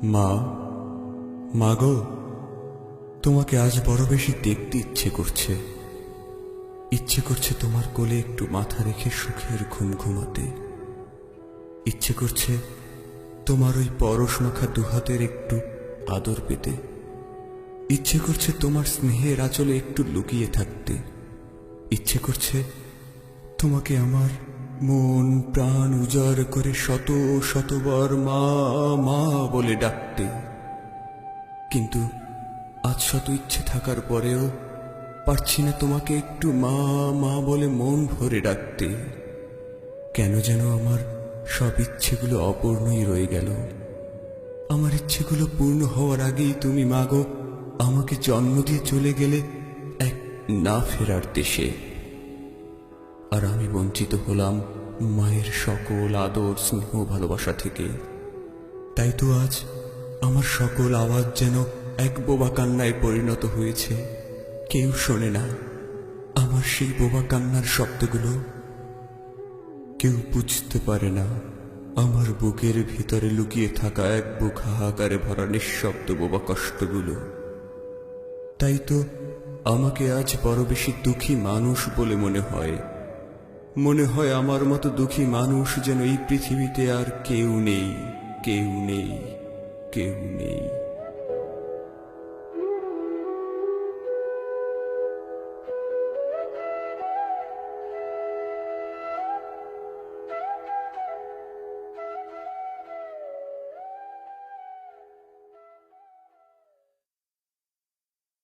মা, মা গো, তোমাকে আজ বড় বেশি দেখতে ইচ্ছে করছে। ইচ্ছে করছে তোমার কোলে একটু মাথা রেখে সুখের ঘুম ঘুমাতে। ইচ্ছে করছে তোমার ওই পরশ মাখা দুহাতের একটু আদর পেতে। ইচ্ছে করছে তোমার স্নেহের আঁচলে একটু লুকিয়ে থাকতে। ইচ্ছে করছে তোমাকে আমার মন প্রাণ উজাড় করে শত শতবার মা মা বলে ডাকতে। কিন্তু আজ শত ইচ্ছে থাকার পরেও পারছি না তোমাকে একটু মা মা বলে মন ভরে ডাকতে। কেন যেন আমার সব ইচ্ছেগুলো অপূর্ণই রয়ে গেল। আমার ইচ্ছেগুলো পূর্ণ হওয়ার আগেই তুমি মাগো আমাকে জন্ম দিয়ে চলে গেলে এক না ফেরার দেশে। আর আমি বঞ্চিত হলাম মায়ের সকল আদর স্নেহ ভালোবাসা থেকে। তাই তো আজ আমার সকল আওয়াজ যেন এক বোবা কান্নায় পরিণত হয়েছে। কেউ শোনে না আমার সেই বোবা কান্নার শব্দগুলো। কেউ বুঝতে পারে না আমার বুকের ভিতরে লুকিয়ে থাকা এক বুক হাহাকারে ভরা নিঃশব্দ বোবা কষ্টগুলো। তাই তো আমাকে আজ বড় বেশি দুঃখী মানুষ বলে মনে হয়। মনে হয় আমার মতো দুঃখী মানুষ যেন এই পৃথিবীতে আর কেউ নেই, কেউ নেই, কেউ নেই।